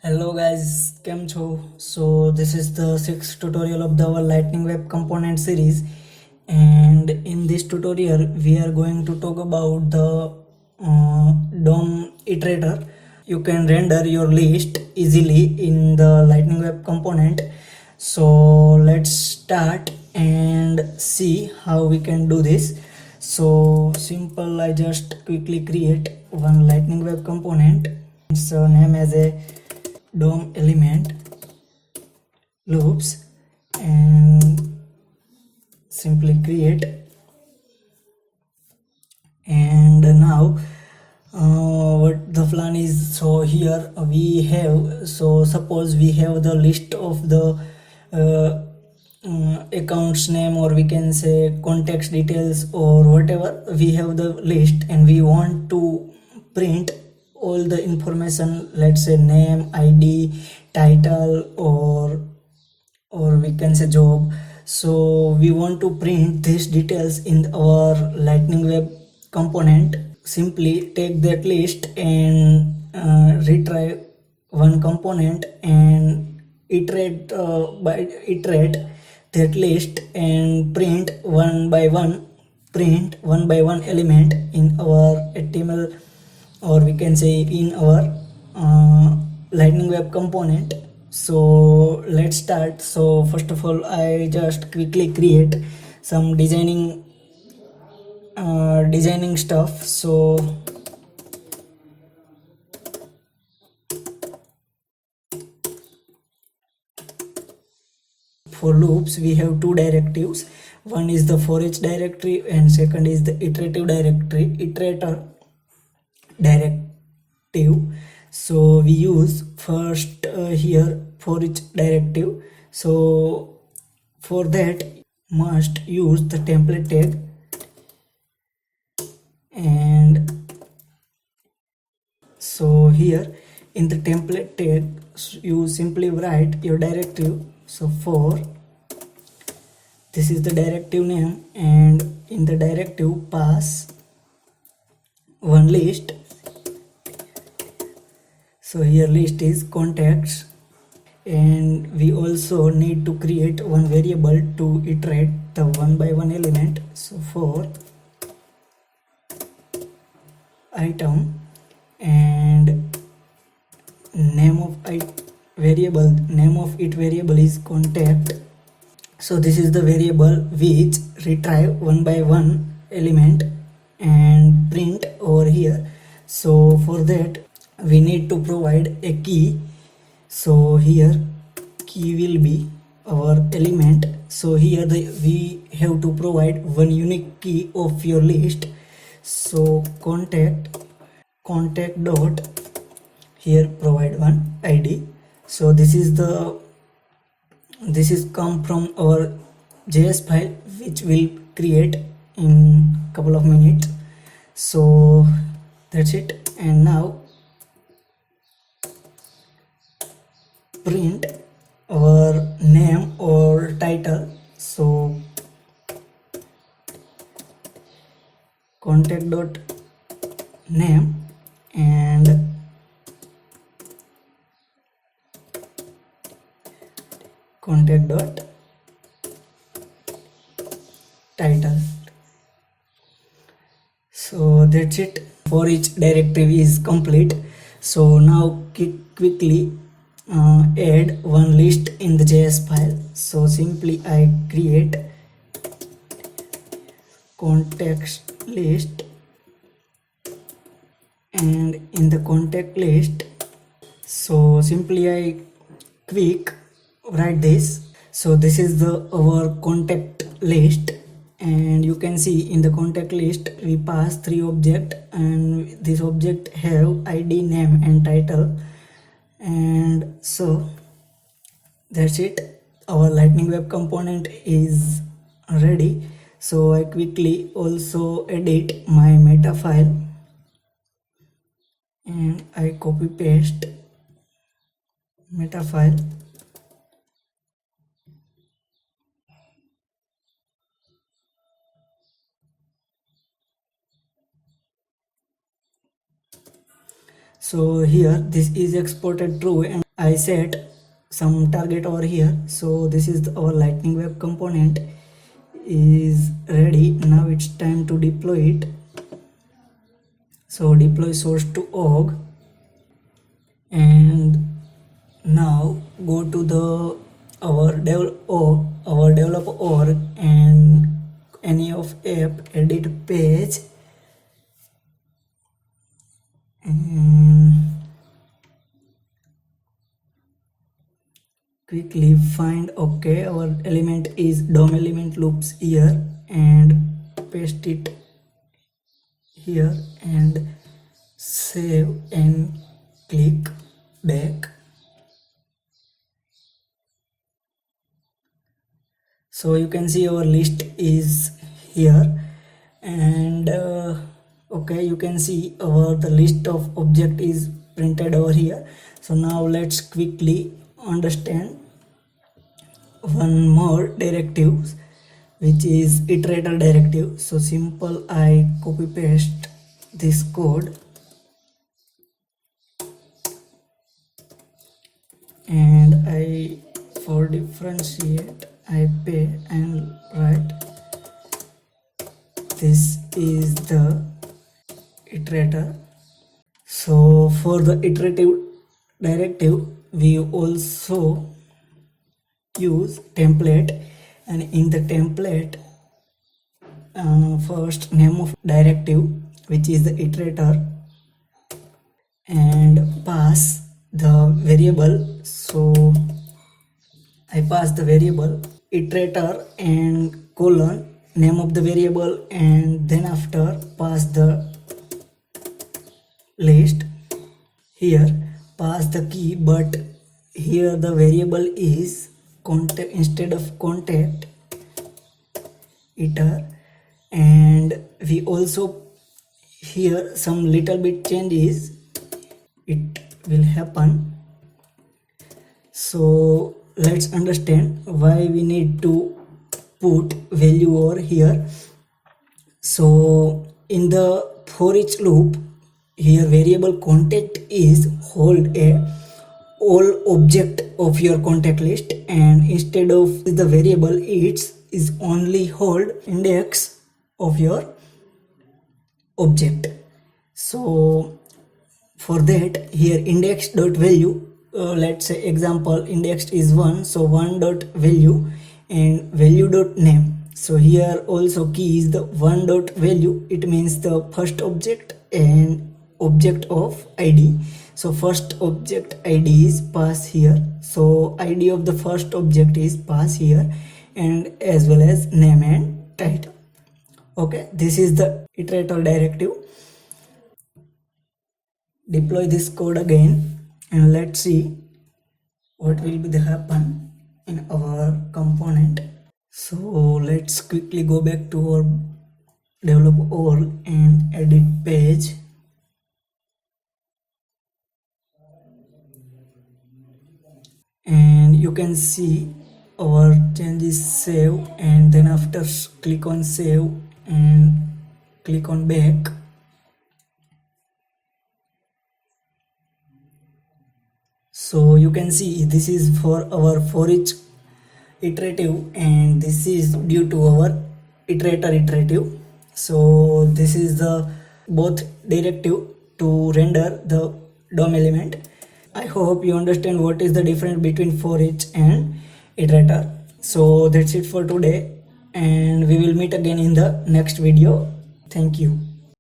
Hello guys, Kem Cho. So this is the sixth tutorial of our Lightning Web component series, and in this tutorial we are going to talk about the DOM iterator. You can render your list easily in the Lightning Web component. So let's start and see how we can do this. So simple, I just quickly create one Lightning Web component. Its name as a DOM element loops and simply create. And now what the plan is, so here we have, so suppose we have the list of the accounts name, or we can say context details, or whatever. We have the list and we want to print all the information, let's say name, id, title, or we can say job. So we want to print these details in our Lightning Web component. Simply take that list and retrieve one component and iterate that list and print one by one element in our HTML, or we can say in our Lightning Web component. So let's start. So first of all, I just quickly create some designing stuff. So for loops we have two directives. One is the for each directory and second is the iterator directive. So we use first here for each directive. So for that must use the template tag, and so here in the template tag you simply write your directive. So for this is the directive name, and in the directive pass one list. So here list is contacts, and we also need to create one variable to iterate the one by one element. So for item, and name of variable is contact. So this is the variable which retrieve one by one element and print over here. So for that we need to provide a key. So here key will be our element. So here we have to provide one unique key of your list. So contact dot, here provide one id. So this is come from our JS file, which will create in couple of minutes. So that's it. And now print our name or title. So contact dot name and contact dot title. So that's it. For each directive is complete. So now quickly add one list in the JS file. So simply I create context list, and in the contact list, so simply I quick write this. So this is our contact list, and you can see in the contact list we pass three objects, and this object have id, name and title. And so that's it. Our Lightning Web component is ready. So I quickly also edit my meta file, and I copy paste meta file. So here this is exported true, and I set some target over here. So this is our lightning web component is ready. Now it's time to deploy it. So deploy source to org, and now go to the our developer org and any of app edit page, and quickly find okay our element is DOM element loops here, and paste it here and save and click back. So you can see our list is here, and okay, you can see the list of object is printed over here. So now let's quickly understand one more directives, which is iterator directive. So simple, I copy paste this code and I for differentiate I pay and write this is the iterator. So for the iterative directive we also use template, and in the template first name of directive, which is the iterator, and pass the variable. So I pass the variable iterator and colon name of the variable, and then after pass the list. Here pass the key, but here the variable is contact instead of contact iter, and we also here some little bit changes it will happen. So let's understand why we need to put value over here. So in the for each loop, here variable contact is hold a all object of your contact list, and instead of the variable it's is only hold index of your object. So for that here index dot value, let's say example index is 1, so 1 dot value and value dot name. So here also key is the 1 dot value, it means the first object and object of id. So first object id is pass here, so id of the first object is pass here, and as well as name and title. Okay, this is the iterator directive. Deploy this code again and let's see what will be the happen in our component. So let's quickly go back to our developer org and edit page. And you can see our changes save, and then after click on save and click on back. So you can see this is for our for each iterative, and this is due to our iterative. So this is the both directive to render the DOM element. I hope you understand what is the difference between for each and iterator. So that's it for today, and we will meet again in the next video. Thank you.